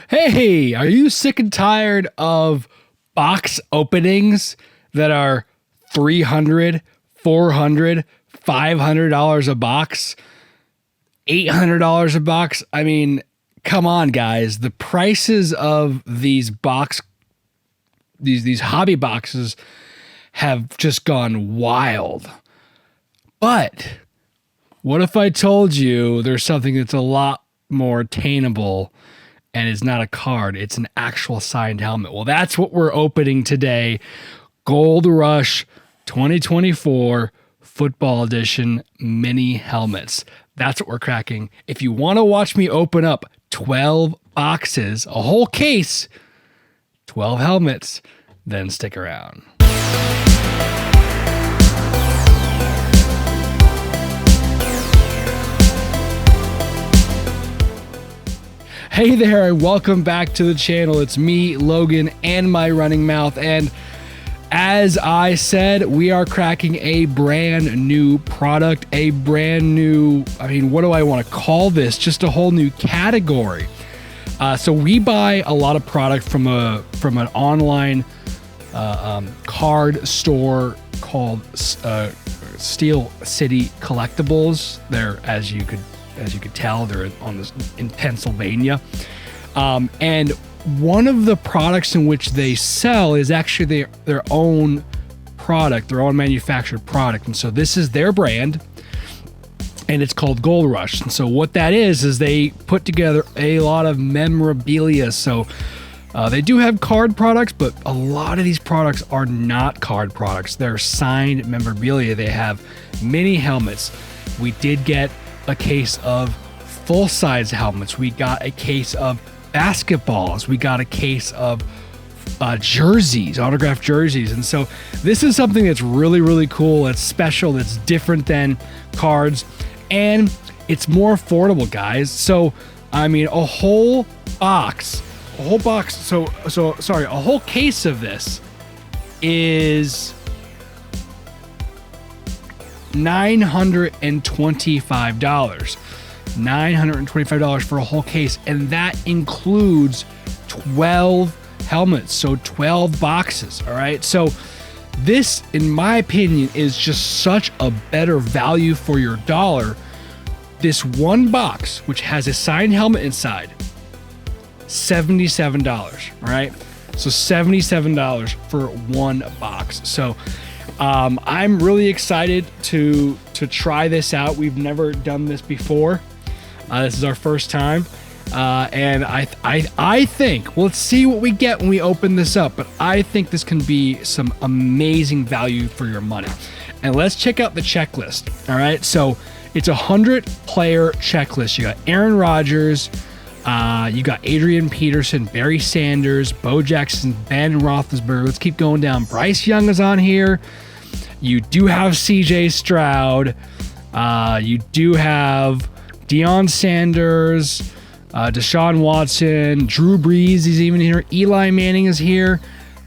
Hey, are you sick and tired of box openings that are $300, $400, $500 a box, $800 a box? I mean, come on, guys. The prices of these hobby boxes have just gone wild. But what if I told you there's something that's a lot more attainable and it's not a card, it's an actual signed helmet? Well, that's what we're opening today. Gold Rush 2024 Football Edition mini helmets. That's what we're cracking. If you want to watch me open up 12 boxes, a whole case, 12 helmets, then stick around. Hey there, and welcome back to the channel. It's me, Logan, and my running mouth. And as I said, we are cracking a brand new product, a brand new, what do I want to call this? Just a whole new category. So we buy a lot of product from an online card store called Steel City Collectibles. They're, as you could tell, they're in Pennsylvania. And one of the products in which they sell is actually their own product, their own manufactured product. And so this is their brand, and it's called Gold Rush. And so what that is they put together a lot of memorabilia. So they do have card products, but a lot of these products are not card products. They're signed memorabilia. They have mini helmets. We did get a case of full-size helmets. We got a case of basketballs. We got a case of jerseys, autographed jerseys. And so this is something that's really, really cool. It's special. It's different than cards, and it's more affordable, guys. So, a whole case of this is $925. $925 for a whole case, and that includes 12 helmets, so 12 boxes. All right, so this, in my opinion, is just such a better value for your dollar. This one box, which has a signed helmet inside, $77. All right, so $77 for one box. So I'm really excited to try this out. We've never done this before. This is our first time, and I think, let's see what we get when we open this up, but I think this can be some amazing value for your money. And let's check out the checklist. All right, so it's a 100-player checklist. You got Aaron Rodgers, you got Adrian Peterson, Barry Sanders, Bo Jackson, Ben Roethlisberger. Let's keep going down. Bryce Young is on here. You do have CJ Stroud. You do have Deion Sanders, Deshaun Watson, Drew Brees is even here. Eli Manning is here.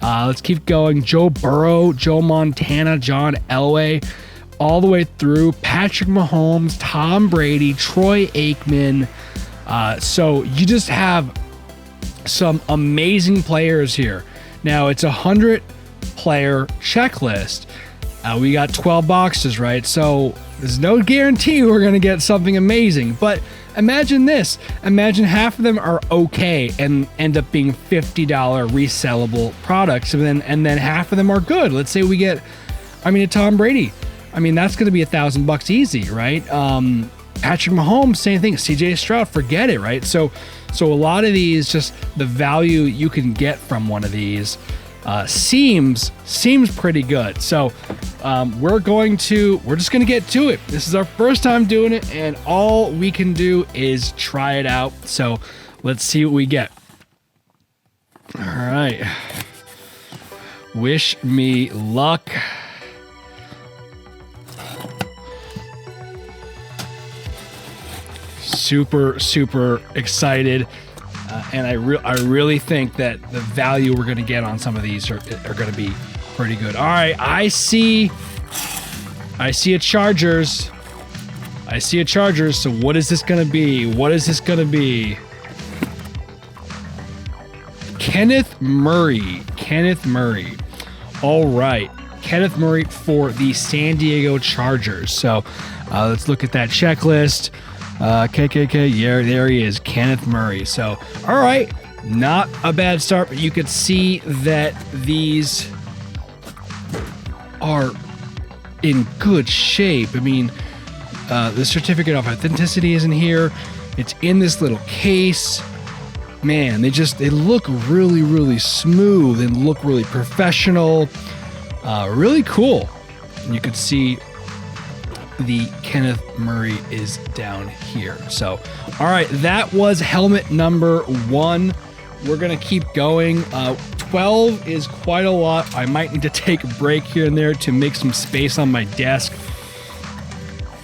Let's keep going. Joe Burrow, Joe Montana, John Elway, all the way through. Patrick Mahomes, Tom Brady, Troy Aikman. So you just have some amazing players here. Now, it's a 100-player checklist. We got 12 boxes, right? So there's no guarantee we're going to get something amazing. But imagine this. Imagine half of them are okay and end up being $50 resellable products. And then half of them are good. Let's say we get, a Tom Brady. That's going to be $1,000 easy, right? Patrick Mahomes, same thing. CJ Stroud, forget it, right? So a lot of these, just the value you can get from one of these seems pretty good. So we're just gonna get to it. This is our first time doing it, and all we can do is try it out. So let's see what we get. All right, wish me luck. Super excited. And I really think that the value we're going to get on some of these are going to be pretty good. All right, I see a Chargers. So what is this going to be? Kenneth Murray. Kenneth Murray. All right. Kenneth Murray for the San Diego Chargers. So let's look at that checklist. KKK. Yeah, there he is. Kenneth Murray. So, all right. Not a bad start, but you could see that these are in good shape. I mean, the certificate of authenticity isn't here. It's in this little case. Man, they look really, really smooth and look really professional. Really cool. And you could see the Kenneth Murray is down here. So, all right, that was helmet number 1. We're going to keep going. 12 is quite a lot. I might need to take a break here and there to make some space on my desk.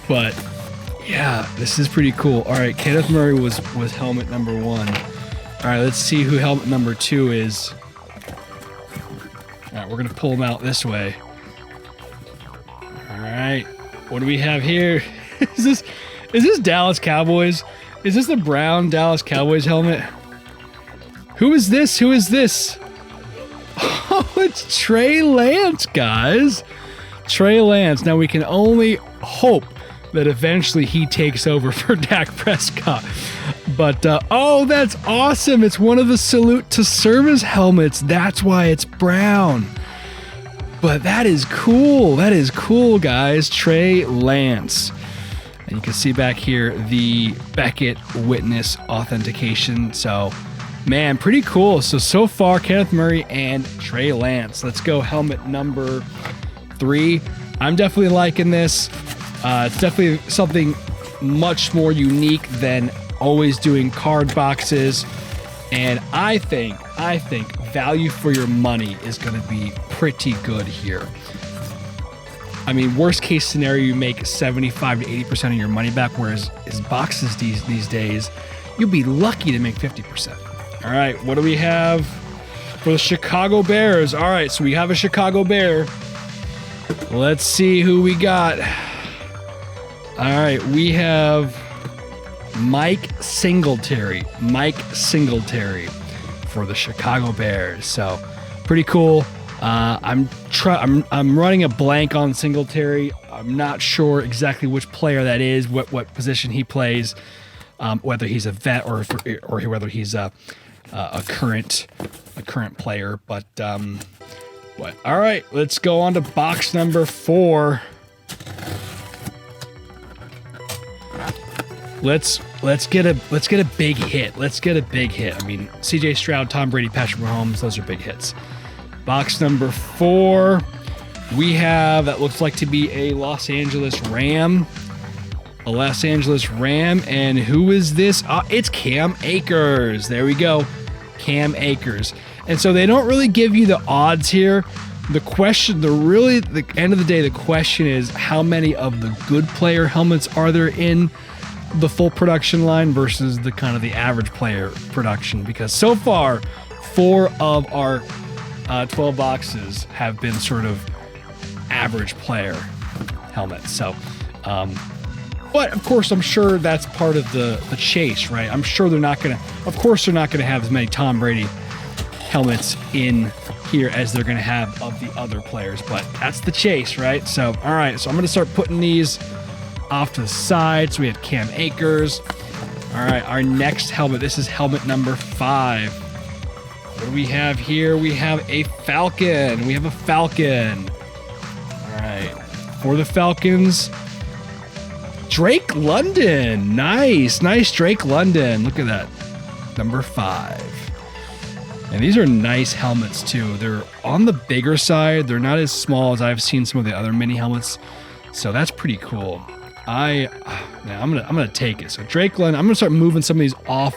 But yeah, this is pretty cool. All right, Kenneth Murray was helmet number 1. All right, let's see who helmet number 2 is. All right, we're going to pull him out this way. All right, what do we have here? Is this Dallas Cowboys? Is this the brown Dallas Cowboys helmet? Who is this? Who is this? Oh, it's Trey Lance, guys. Trey Lance. Now, we can only hope that eventually he takes over for Dak Prescott. But, oh, that's awesome. It's one of the Salute to Service helmets. That's why it's brown. But that is cool. That is cool, guys. Trey Lance. And you can see back here the Beckett Witness authentication. So, man, pretty cool. So far, Kenneth Murray and Trey Lance. Let's go helmet number 3. I'm definitely liking this. It's definitely something much more unique than always doing card boxes. And I think value for your money is going to be pretty good here. I mean, worst case scenario, you make 75 to 80% of your money back, whereas his boxes these days, you'll be lucky to make 50%. All right, what do we have for the Chicago Bears? All right, so we have a Chicago Bear. Let's see who we got. All right, we have Mike Singletary. Mike Singletary for the Chicago Bears. So, pretty cool. I'm running a blank on Singletary. I'm not sure exactly which player that is, what position he plays, whether he's a vet or whether he's a current player. But all right, let's go on to box number 4. Let's get a big hit. Let's get a big hit. I mean, CJ Stroud, Tom Brady, Patrick Mahomes, those are big hits. Box number 4, we have that looks like to be a Los Angeles Ram. A Los Angeles Ram, and who is this? It's Cam Akers. There we go, Cam Akers. And so they don't really give you the odds here. The end of the day, the question is how many of the good player helmets are there in the full production line versus the kind of the average player production, because so far 4 of our 12 boxes have been sort of average player helmets. So but of course I'm sure that's part of the chase, right? I'm sure they're not gonna have as many Tom Brady helmets in here as they're gonna have of the other players, but that's the chase, right? So all right, so I'm gonna start putting these off to the side. So we have Cam Akers. All right, our next helmet, this is helmet number 5. What do we have here? We have a Falcon. All right, for the Falcons, Drake London. Nice Drake London. Look at that, number 5. And these are nice helmets too. They're on the bigger side. They're not as small as I've seen some of the other mini helmets. So that's pretty cool. I'm gonna take it. So Drake London, I'm gonna start moving some of these off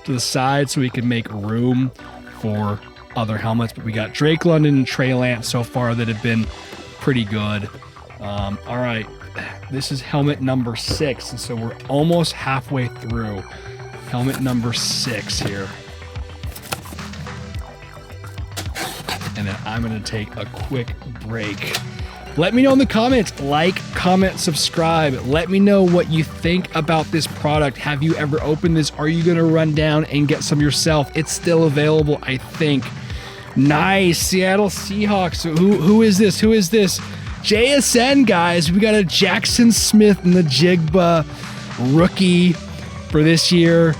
to the side so we can make room for other helmets. But we got Drake London and Trey Lance so far that have been pretty good. All right, this is helmet number 6, and so we're almost halfway through helmet number 6 here. And then I'm gonna take a quick break Let me know in the comments. Like, comment, subscribe. Let me know what you think about this product. Have you ever opened this? Are you going to run down and get some yourself? It's still available, I think. Nice. Seattle Seahawks. Who is this? Who is this? JSN, guys. We got a Jackson Smith and the Jigba rookie for this year.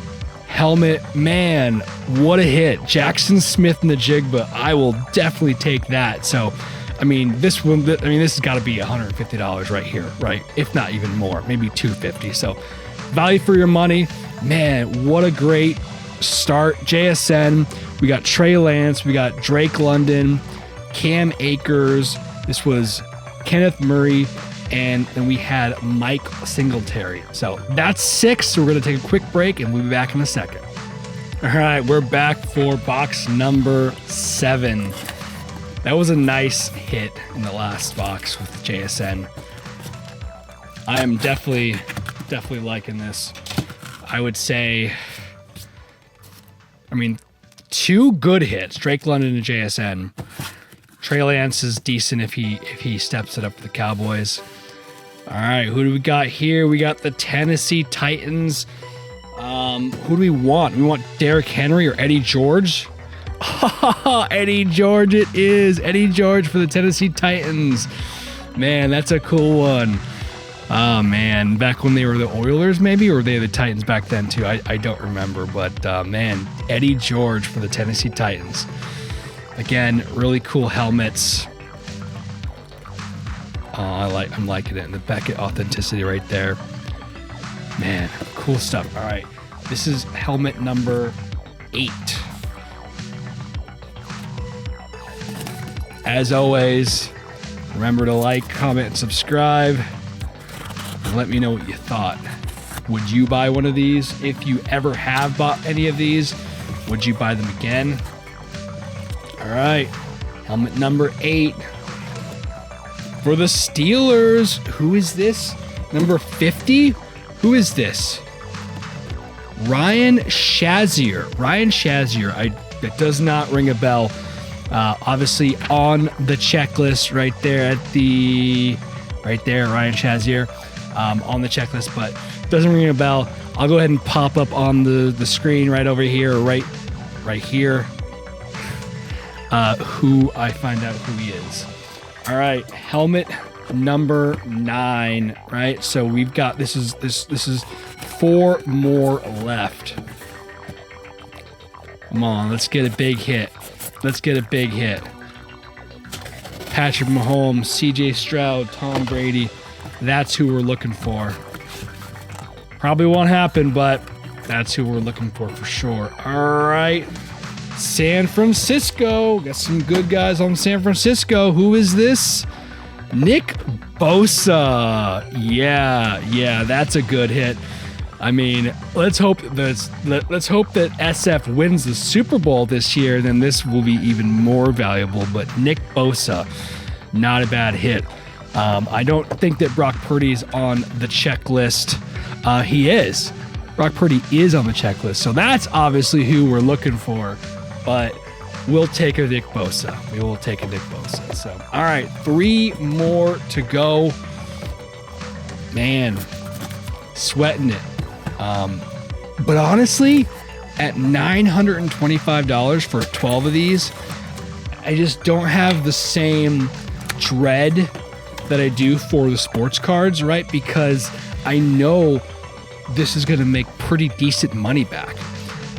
Helmet. Man, what a hit. Jackson Smith and the Jigba. I will definitely take that. So, I mean, this has got to be $150 right here, right? If not even more, maybe $250. So, value for your money. Man, what a great start. JSN. We got Trey Lance. We got Drake London, Cam Akers. This was Kenneth Murray. And then we had Mike Singletary. So that's 6. So we're going to take a quick break and we'll be back in a second. All right, we're back for box number 7. That was a nice hit in the last box with JSN. I am definitely liking this. I would say, 2 good hits, Drake London and JSN. Trey Lance is decent if he steps it up for the Cowboys. All right, who do we got here? We got the Tennessee Titans. Who do we want? We want Derrick Henry or Eddie George? Eddie George it is. Eddie George for the Tennessee Titans. Man, that's a cool one. Oh, man. Back when they were the Oilers, maybe? Or were they the Titans back then, too? I don't remember. But, man, Eddie George for the Tennessee Titans. Again, really cool helmets. I'm liking it. And the Beckett authenticity right there. Man, cool stuff. All right. This is helmet number 8. As always, remember to like, comment, and subscribe. And let me know what you thought. Would you buy one of these? If you ever have bought any of these, would you buy them again? All right. Helmet number 8. For the Steelers, who is this? Number 50? Who is this? Ryan Shazier. That does not ring a bell. Obviously on the checklist right there Ryan Shazier on the checklist, but doesn't ring a bell. I'll go ahead and pop up on the screen right over here, right here, who I find out who he is. All right, helmet number 9, right? So we've got this is 4 more left. Come on, let's get a big hit. Patrick Mahomes, CJ Stroud, Tom Brady. That's who we're looking for. Probably won't happen, but that's who we're looking for sure. All right. San Francisco. Got some good guys on San Francisco. Who is this? Nick Bosa. Yeah, that's a good hit. Let's hope that SF wins the Super Bowl this year, then this will be even more valuable. But Nick Bosa, not a bad hit. I don't think that Brock Purdy's on the checklist. He is. Brock Purdy is on the checklist, so that's obviously who we're looking for. But we'll take a Nick Bosa. So, all right, 3 more to go. Man, sweating it. But honestly, at $925 for 12 of these, I just don't have the same dread that I do for the sports cards, right? Because I know this is going to make pretty decent money back.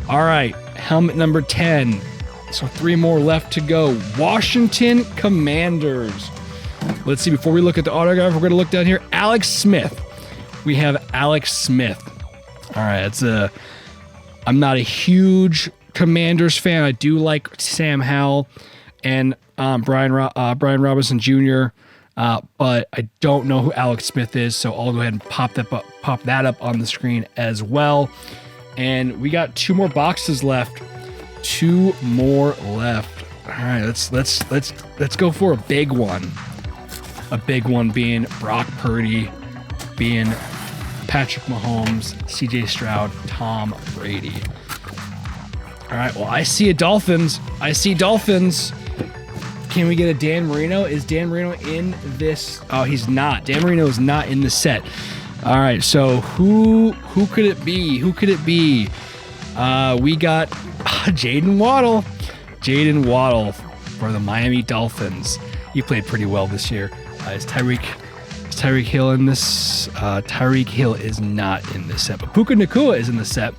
All right, helmet number 10. So 3 more left to go. Washington Commanders. Let's see, before we look at the autograph, we're going to look down here. Alex Smith. We have Alex Smith. All right, I'm not a huge Commanders fan. I do like Sam Howell and Brian Robinson Jr., but I don't know who Alex Smith is, so I'll go ahead and pop that up on the screen as well. And we got 2 more boxes left. 2 more left. All right, let's go for a big one. A big one being Brock Purdy, being Patrick Mahomes, CJ Stroud, Tom Brady. All right, well, I see Dolphins. Can we get a Dan Marino? Is Dan Marino in this? Oh, he's not. Dan Marino is not in the set. All right, so who could it be? Who could it be? We got Jaden Waddle. Jaden Waddle for the Miami Dolphins. He played pretty well this year. Is Tyreek Hill in this? Tyreek Hill is not in this set, but Puka Nacua is in the set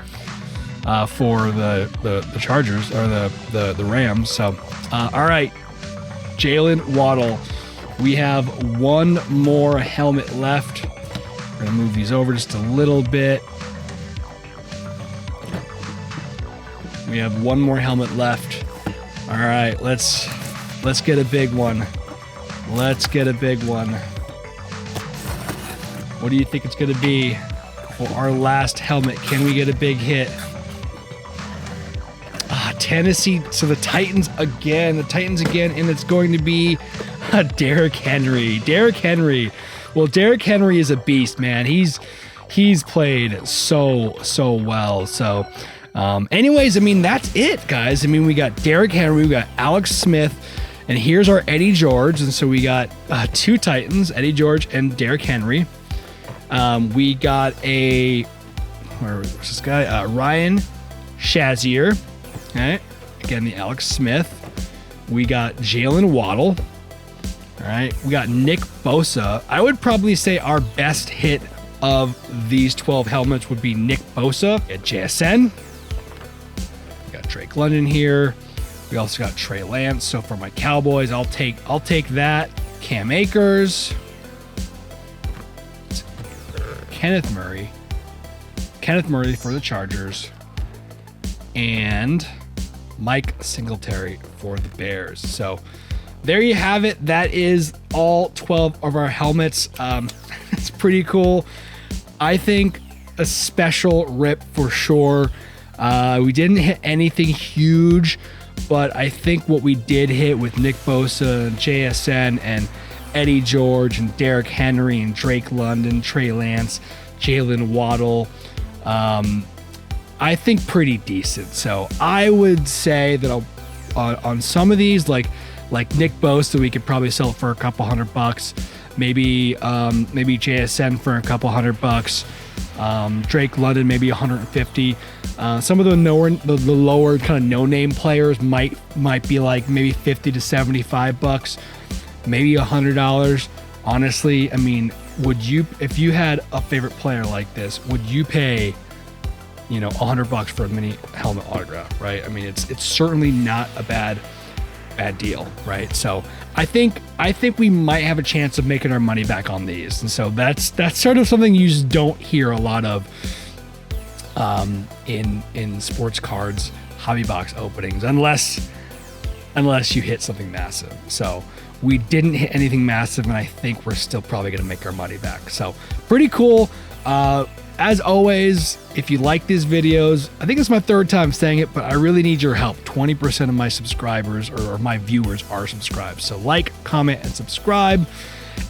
for the Chargers or the Rams. So, all right, Jalen Waddle. We have one more helmet left. We're gonna move these over just a little bit. We have one more helmet left. All right, let's get a big one. Let's get a big one. What do you think it's gonna be for our last helmet? Can we get a big hit? Tennessee, so the Titans again, and it's going to be Derrick Henry. Derrick Henry. Well, Derrick Henry is a beast, man. He's played so well. So, anyways, I mean, that's it, guys. I mean, we got Derrick Henry, we got Alex Smith, and here's our Eddie George. And so we got two Titans, Eddie George and Derrick Henry. We got where's this guy? Ryan Shazier. Okay. Again, the Alex Smith. We got Jalen Waddle. All right. We got Nick Bosa. I would probably say our best hit of these 12 helmets would be Nick Bosa at JSN. We got Drake London here. We also got Trey Lance. So for my Cowboys, I'll take that. Cam Akers. Kenneth Murray for the Chargers. And Mike Singletary for the Bears. So there you have it. That is all 12 of our helmets. It's pretty cool. I think a special rip for sure. We didn't hit anything huge, but I think what we did hit with Nick Bosa and JSN and Eddie George and Derrick Henry and Drake London, Trey Lance, Jalen Waddle, I think pretty decent. So I would say that on some of these, like Nick Bosa, we could probably sell it for a couple $100. Maybe JSN for a couple $100. Drake London maybe 150. Some of the lower kind of no-name players might be like maybe 50 to 75 bucks, maybe $100. Honestly, I mean, would you, if you had a favorite player like this, would you pay, $100 for a mini helmet autograph, right? I mean, it's certainly not a bad deal, right? So I think we might have a chance of making our money back on these, and so that's sort of something you just don't hear a lot of in sports cards hobby box openings, unless you hit something massive. So we didn't hit anything massive, and I think we're still probably going to make our money back. So pretty cool. As always, if you like these videos, I think it's my third time saying it, but I really need your help. 20% of my subscribers or my viewers are subscribed. So like, comment, and subscribe,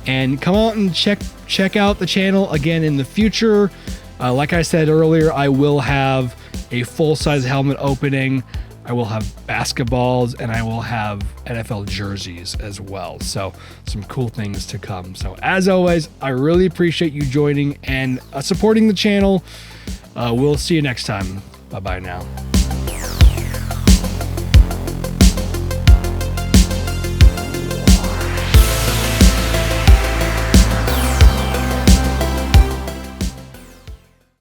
and come out and check out the channel again in the future. Like I said earlier, I will have a full-size helmet opening. I will have basketballs, and I will have NFL jerseys as well. So some cool things to come. So as always, I really appreciate you joining and supporting the channel. We'll see you next time. Bye-bye now.